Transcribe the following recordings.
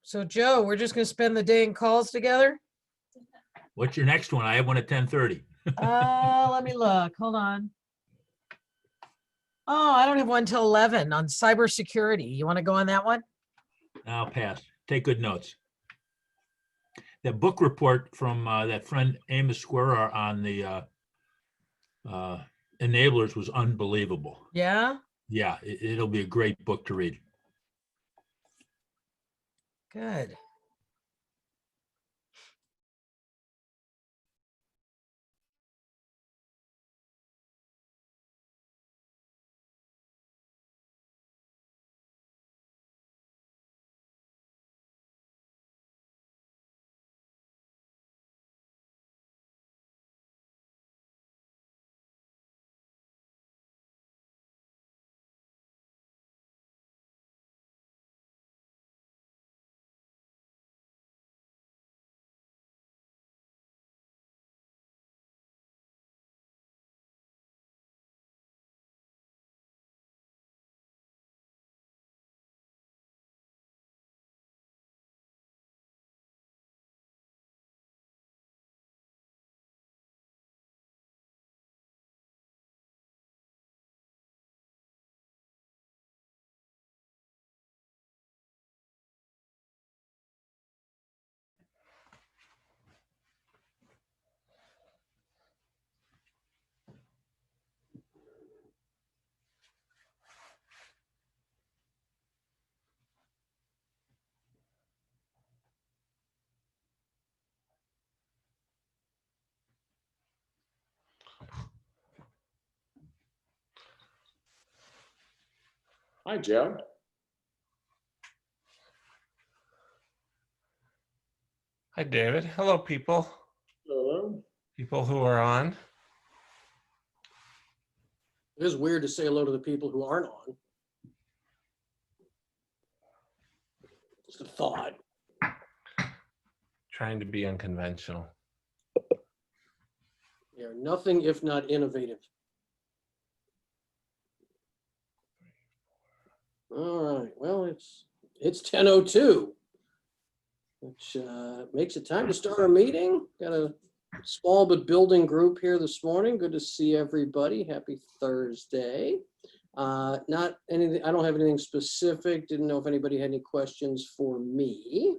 So Joe, we're just gonna spend the day in calls together? What's your next one? I have one at 10:30. Let me look, hold on. Oh, I don't have one till 11 on cybersecurity. You want to go on that one? I'll pass. Take good notes. That book report from that friend Amos Square on the enablers was unbelievable. Yeah, Yeah, it'll be a great book to read. good. Hi, Joe. Hi, David. Hello, people. Hello. People who are on. It is weird to say hello to the people who aren't on. Just a thought. Trying to be unconventional. They are nothing if not innovative. All right, well, it's 10:02, which makes it time to start our meeting. Got a small but building group here this morning. Good to see everybody. Happy Thursday. Not anything, I don't have anything specific. Didn't know if anybody had any questions for me.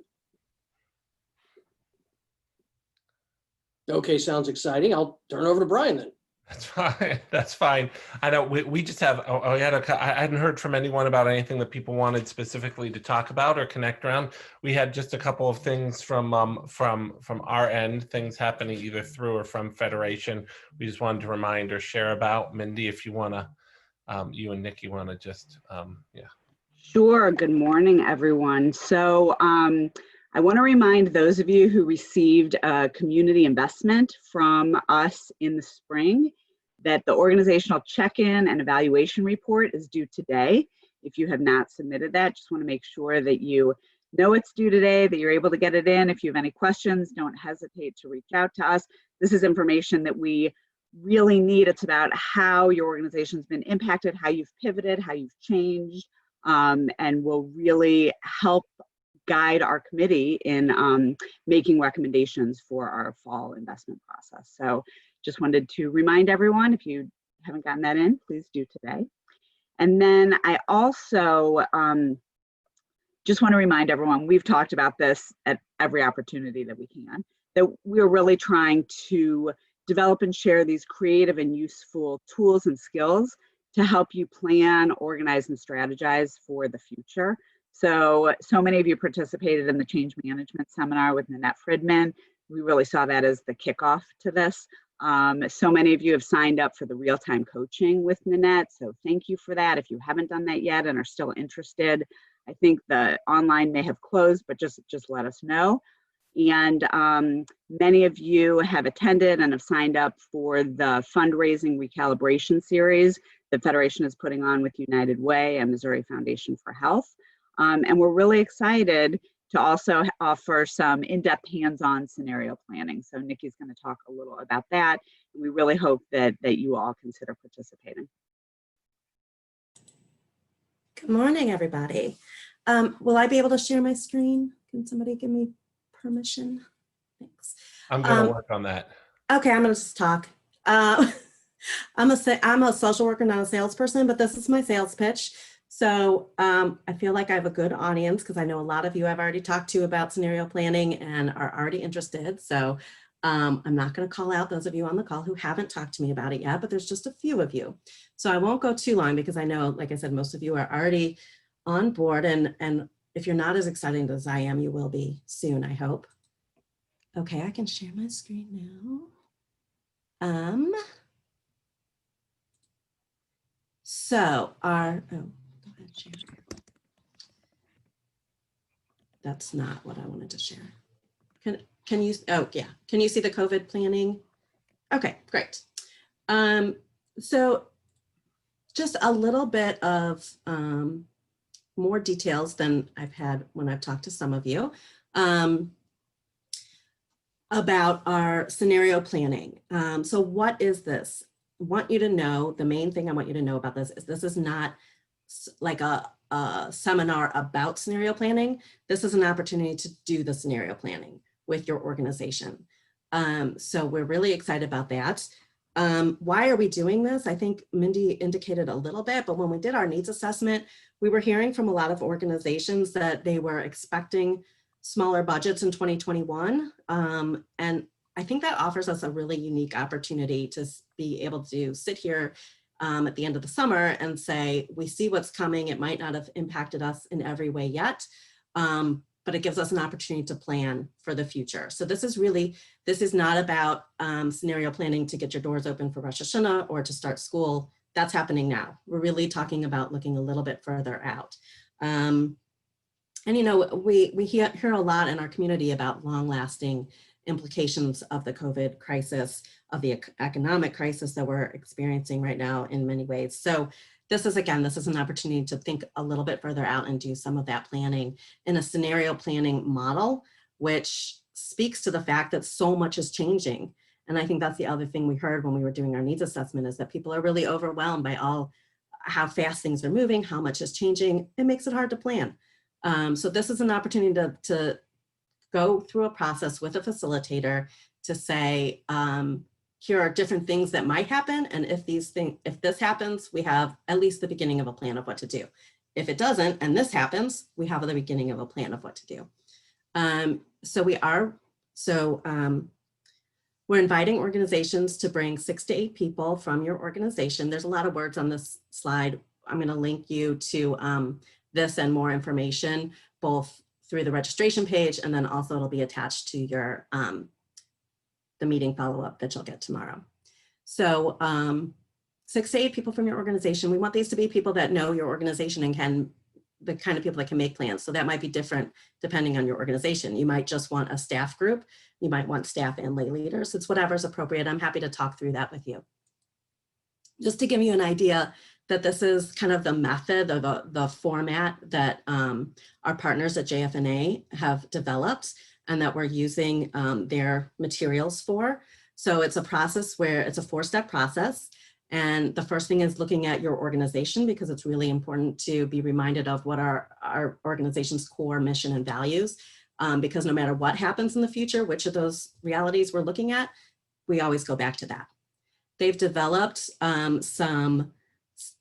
Okay, sounds exciting. I'll turn it over to Brian then. That's fine. That's fine. I know we just have. I hadn't heard from anyone about anything that people wanted specifically to talk about or connect around. We had just a couple of things from our end, things happening either through or from Federation. We just wanted to remind or share about. Mindy, if you want to, you and Nikki want to just, yeah. Sure. Good morning, everyone. So I want to remind those of you who received a community investment from us in the spring that the organizational check-in and evaluation report is due today. If you have not submitted that, just want to make sure that you know it's due today, that you're able to get it in. If you have any questions, don't hesitate to reach out to us. This is information that we really need. It's about how your organization's been impacted, how you've pivoted, how you've changed, and will really help guide our committee in making recommendations for our fall investment process. So just wanted to remind everyone, if you haven't gotten that in, please do today. And then I also just want to remind everyone, we've talked about this at every opportunity that we can, that we're really trying to develop and share these creative and useful tools and skills to help you plan, organize, and strategize for the future. So many of you participated in the change management seminar with Nanette Fridman. We really saw that as the kickoff to this. So many of you have signed up for the real-time coaching with Nanette. So thank you for that. If you haven't done that yet and are still interested, I think the online may have closed, but just let us know. And many of you have attended and have signed up for the fundraising recalibration series the Federation is putting on with United Way and Missouri Foundation for Health. And we're really excited to also offer some in-depth hands-on scenario planning. So Nikki's going to talk a little about that. And we really hope that you all consider participating. Good morning, everybody. Will I be able to share my screen? Can somebody give me permission? Thanks. I'm going to Um, work on that. Okay, I'm gonna just talk. I'm a social worker, not a salesperson, but this is my sales pitch. So I feel like I have a good audience because I know a lot of you I've already talked to about scenario planning and are already interested. So I'm not going to call out those of you on the call who haven't talked to me about it yet, but there's just a few of you. So I won't go too long because I know, like I said, most of you are already on board. And if you're not as excited as I am, you will be soon, I hope. Okay, I can share my screen now. So our, oh, go ahead, share. That's not what I wanted to share. Can you, oh yeah, can you see the COVID planning? Okay, great. So just a little bit of more details than I've had when I've talked to some of you about our scenario planning. So what is this? I want you to know, the main thing I want you to know about this is not like a seminar about scenario planning. This is an opportunity to do the scenario planning with your organization. So we're really excited about that. Why are we doing this? I think Mindy indicated a little bit, but when we did our needs assessment, we were hearing from a lot of organizations that they were expecting smaller budgets in 2021. And I think that offers us a really unique opportunity to be able to sit here at the end of the summer and say, we see what's coming. It might not have impacted us in every way yet, but it gives us an opportunity to plan for the future. So this is not about scenario planning to get your doors open for Rosh Hashanah or to start school. That's happening now. We're really talking about looking a little bit further out. And you know, we hear a lot in our community about long-lasting implications of the COVID crisis, of the economic crisis that we're experiencing right now in many ways. So this is an opportunity to think a little bit further out and do some of that planning in a scenario planning model, which speaks to the fact that so much is changing. And I think that's the other thing we heard when we were doing our needs assessment is that people are really overwhelmed by how fast things are moving, how much is changing. It makes it hard to plan. So this is an opportunity to go through a process with a facilitator to say, here are different things that might happen. And if this happens, we have at least the beginning of a plan of what to do. If it doesn't, and this happens, we have the beginning of a plan of what to do. We're inviting organizations to bring 6 to 8 people from your organization. There's a lot of words on this slide. I'm going to link you to this and more information, both through the registration page, and then also it'll be attached to your the meeting follow-up that you'll get tomorrow. So 6 to 8 people from your organization. We want these to be people that know your organization and the kind of people that can make plans. So that might be different depending on your organization. You might just want a staff group. You might want staff and lay leaders. It's whatever's appropriate. I'm happy to talk through that with you. Just to give you an idea that this is kind of the method or the format that our partners at JFNA have developed and that we're using their materials for. So it's a process where it's a 4-step process. And the first thing is looking at your organization, because it's really important to be reminded of what are our organization's core mission and values, because no matter what happens in the future, which of those realities we're looking at, we always go back to that. They've developed some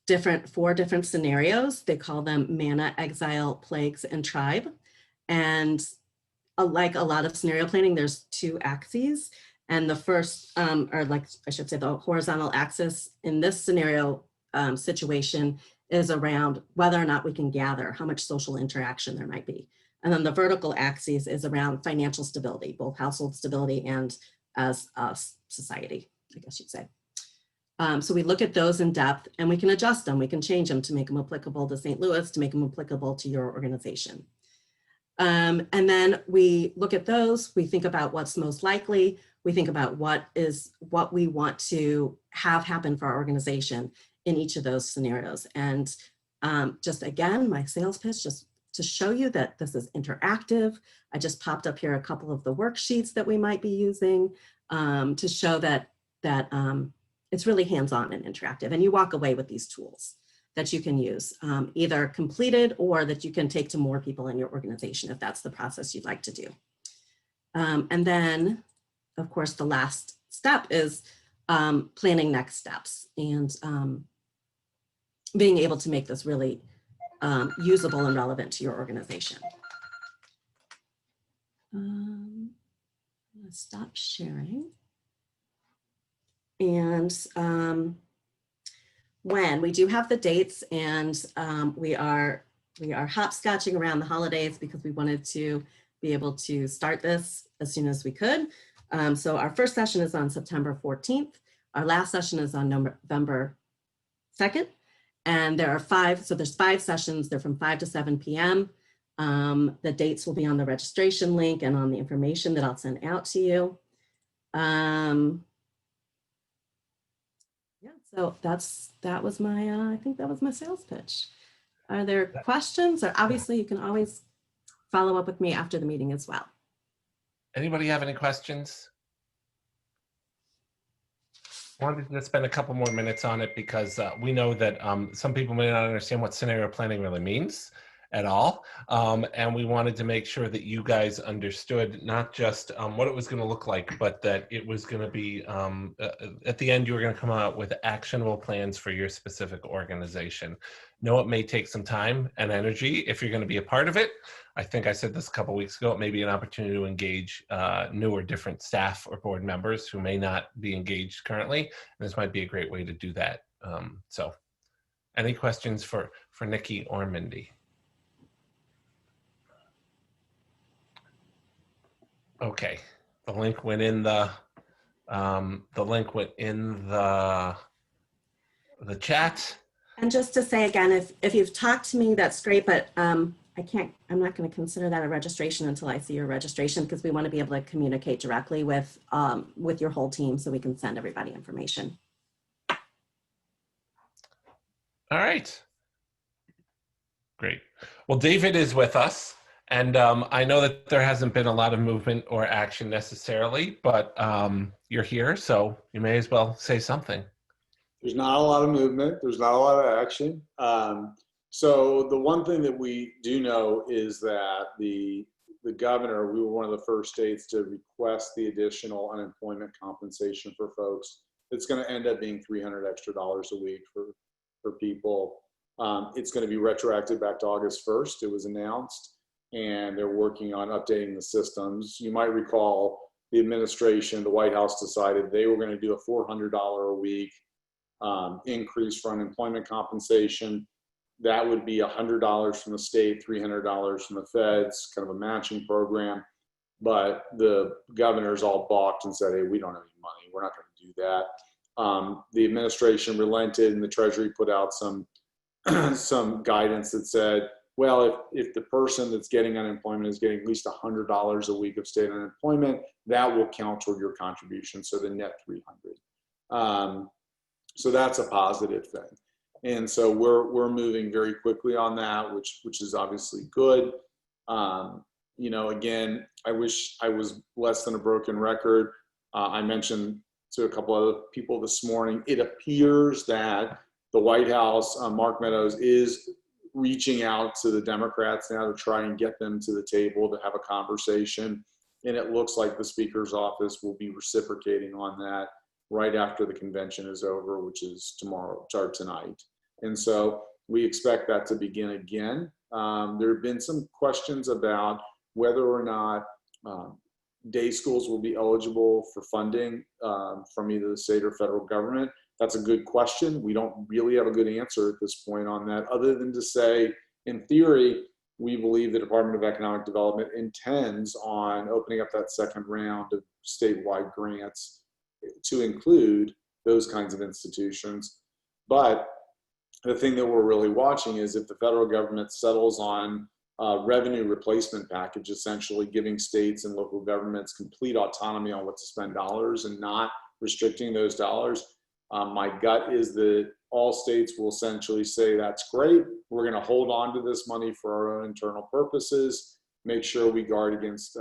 4 different scenarios. They call them Manna, Exile, Plagues, and Tribe. And like a lot of scenario planning, there's 2 axes. And the first, or like I should say, the horizontal axis in this scenario situation is around whether or not we can gather, how much social interaction there might be. And then the vertical axis is around financial stability, both household stability and as a society, I guess you'd say. So we look at those in depth and we can adjust them. We can change them to make them applicable to St. Louis, to make them applicable to your organization. And then we look at those, we think about what's most likely, we think about what we want to have happen for our organization in each of those scenarios. And just again, my sales pitch, just to show you that this is interactive. I just popped up here a couple of the worksheets that we might be using to show that it's really hands-on and interactive, and you walk away with these tools. that you can use, either completed or that you can take to more people in your organization if that's the process you'd like to do. And then, of course, the last step is planning next steps and being able to make this really usable and relevant to your organization. I'm gonna stop sharing. And when we do have the dates, and we are hopscotching around the holidays because we wanted to be able to start this as soon as we could. So our first session is on September 14th. Our last session is on November 2nd. And there are 5, so there's 5 sessions. They're from 5 to 7 p.m. The dates will be on the registration link and on the information that I'll send out to you. Yeah, so that was my, I think that was my sales pitch. Are there questions? Or obviously you can always follow up with me after the meeting as well. Anybody have any questions? I wanted to spend a couple more minutes on it because we know that some people may not understand what scenario planning really means at all. And we wanted to make sure that you guys understood not just what it was going to look like, but that it was going to be, at the end, you were going to come out with actionable plans for your specific organization. No, it may take some time and energy if you're going to be a part of it. I think I said this a couple of weeks ago, it may be an opportunity to engage new or different staff or board members who may not be engaged currently. And this might be a great way to do that. So any questions for Nikki or Mindy? Okay, the link went in the chat. And just to say again, if you've talked to me, that's great, but I'm not going to consider that a registration until I see your registration, because we want to be able to communicate directly with your whole team so we can send everybody information. All right. Great. Well, David is with us. And I know that there hasn't been a lot of movement or action necessarily, but you're here, so you may as well say something. There's not a lot of movement. There's not a lot of action. So the one thing that we do know is that the governor, we were one of the first states to request the additional unemployment compensation for folks. It's going to end up being $300 extra a week for people. It's going to be retroactive back to August 1st. It was announced. And they're working on updating the systems. You might recall the administration, the White House decided they were going to do a $400 a week increase for unemployment compensation. That would be $100 from the state, $300 from the feds, kind of a matching program. But the governors all balked and said, hey, we don't have any money. We're not going to do that. The administration relented, and the Treasury put out some guidance that said, well, if the person that's getting unemployment is getting at least $100 a week of state unemployment, that will count toward your contribution, so the net $300. So that's a positive thing. And so we're moving very quickly on that, which is obviously good. You know, again, I wish I was less than a broken record. I mentioned to a couple other people this morning, it appears that the White House, Mark Meadows, is reaching out to the Democrats now to try and get them to the table to have a conversation. And it looks like the Speaker's office will be reciprocating on that right after the convention is over, which is tomorrow or tonight. And so we expect that to begin again. There have been some questions about whether or not day schools will be eligible for funding from either the state or federal government. That's a good question. We don't really have a good answer at this point on that, other than to say, in theory, we believe the Department of Economic Development intends on opening up that second round of statewide grants to include those kinds of institutions. But the thing that we're really watching is if the federal government settles on a revenue replacement package, essentially giving states and local governments complete autonomy on what to spend dollars and not restricting those dollars. My gut is that all states will essentially say, that's great. We're going to hold on to this money for our own internal purposes, make sure we guard against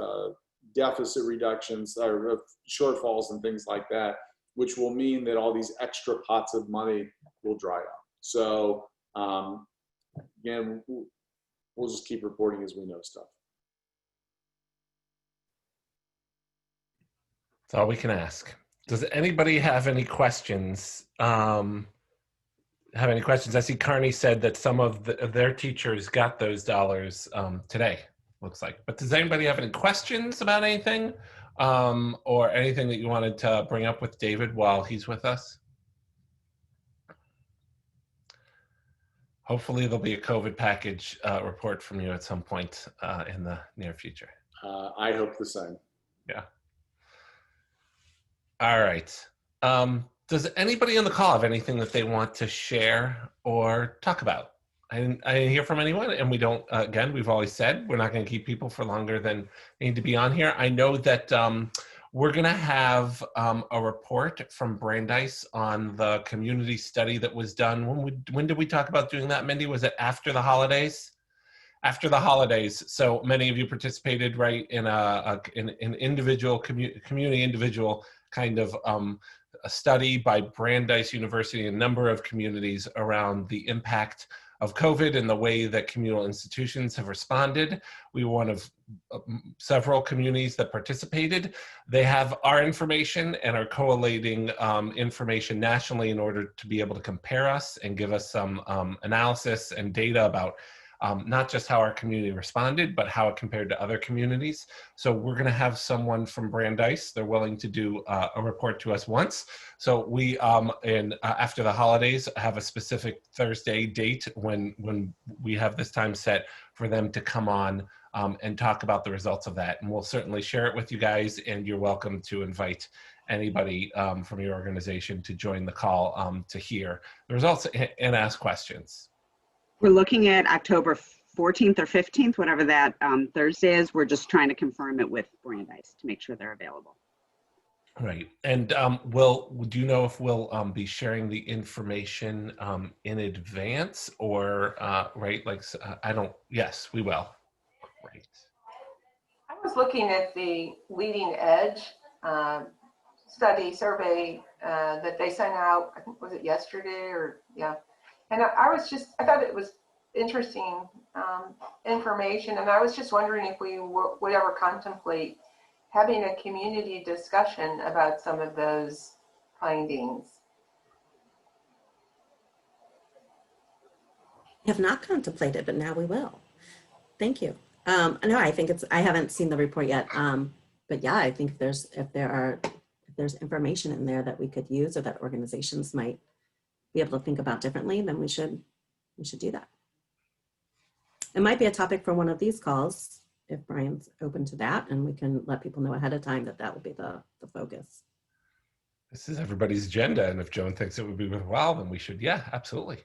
deficit reductions or shortfalls and things like that, which will mean that all these extra pots of money will dry up. So Again, we'll just keep reporting as we know stuff. That's all we can ask. Does anybody have any questions? I see Carney said that some of their teachers got those dollars today, looks like. But does anybody have any questions about anything or anything that you wanted to bring up with David while he's with us? Hopefully there'll be a COVID package report from you at some point in the near future. I hope the same. Yeah. All right. Does anybody on the call have anything that they want to share or talk about? I didn't hear from anyone, and we don't, again, we've always said we're not going to keep people for longer than they need to be on here. I know that we're going to have a report from Brandeis on the community study that was done. When did we talk about doing that, Mindy? Was it after the holidays? After the holidays. So many of you participated, right, in an individual community individual kind of a study by Brandeis University, a number of communities around the impact of COVID and the way that communal institutions have responded. We were one of several communities that participated. They have our information and are collating information nationally in order to be able to compare us and give us some analysis and data about not just how our community responded, but how it compared to other communities. So we're going to have someone from Brandeis. They're willing to do a report to us once. So we, after the holidays, have a specific Thursday date when we have this time set for them to come on and talk about the results of that. And we'll certainly share it with you guys, and you're welcome to invite anybody from your organization to join the call to hear the results and ask questions. We're looking at October 14th or 15th, whatever that Thursday is. We're just trying to confirm it with Brandeis to make sure they're available. Right. And do you know if we'll be sharing the information in advance or, right, like, yes, we will. Great. I was looking at the Leading Edge study survey that they sent out, I think, was it yesterday or, yeah. And I thought it was interesting information, and I was just wondering if we would ever contemplate having a community discussion about some of those findings. We have not contemplated, but now we will. Thank you. No, I think I haven't seen the report yet. But yeah, I think if there's information in there that we could use or that organizations might be able to think about differently, then we should do that. It might be a topic for one of these calls if Brian's open to that, and we can let people know ahead of time that will be the focus. This is everybody's agenda, and if Joan thinks it would be worthwhile, then we should, yeah, absolutely.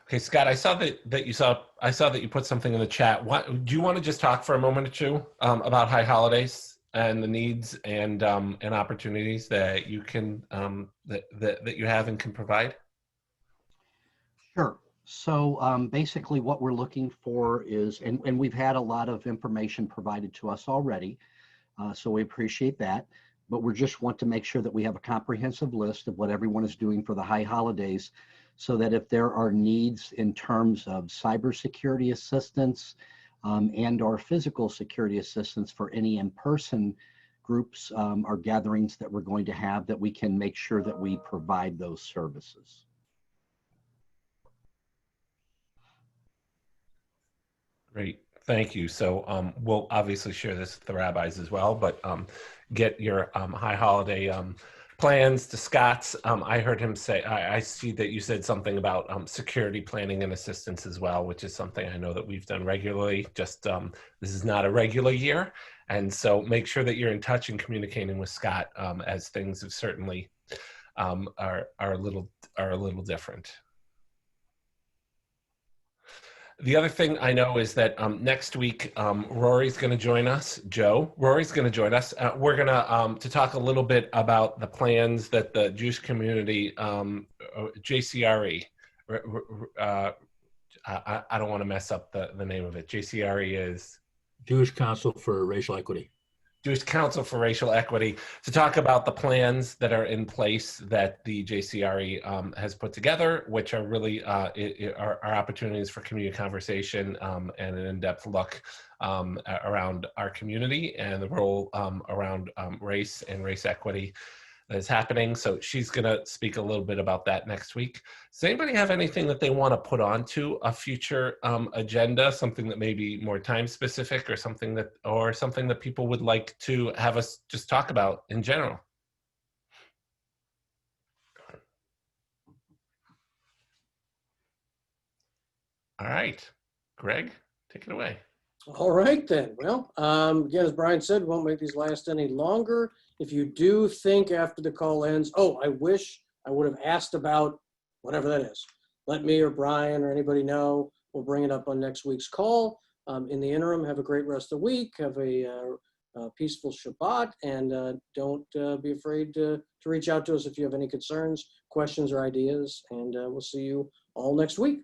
Okay, Scott, I saw that you put something in the chat. Do you want to just talk for a moment or two about High Holidays and the needs and opportunities that you can that you have and can provide? Sure. So basically what we're looking for is, and we've had a lot of information provided to us already, so we appreciate that, but we just want to make sure that we have a comprehensive list of what everyone is doing for the High Holidays, so that if there are needs in terms of cybersecurity assistance and or physical security assistance for any in-person groups or gatherings that we're going to have, that we can make sure that we provide those services. Great, thank you. So we'll obviously share this with the rabbis as well, but get your High Holiday plans to Scott's. I heard him say, I see that you said something about security planning and assistance as well, which is something I know that we've done regularly. Just this is not a regular year. And so make sure that you're in touch and communicating with Scott as things have certainly are a little different. The other thing I know is that next week, Rory's going to join us. Rory's going to join us. We're going to talk a little bit about the plans that the Jewish community, JCRE, I don't want to mess up the name of it. JCRE is? Jewish Council for Racial Equity. Jewish Council for Racial Equity, to talk about the plans that are in place that the JCRE has put together, which are really are opportunities for community conversation and an in-depth look around our community and the role around race and race equity that is happening. So she's going to speak a little bit about that next week. Does anybody have anything that they want to put onto a future agenda, something that may be more time specific, or something that people would like to have us just talk about in general? All right, Greg, take it away. All right then. Well, again, as Brian said, we won't make these last any longer. If you do think after the call ends, oh, I wish I would have asked about whatever that is, let me or Brian or anybody know. We'll bring it up on next week's call. In the interim, have a great rest of the week. Have a peaceful Shabbat, and don't be afraid to reach out to us if you have any concerns, questions, or ideas. And we'll see you all next week.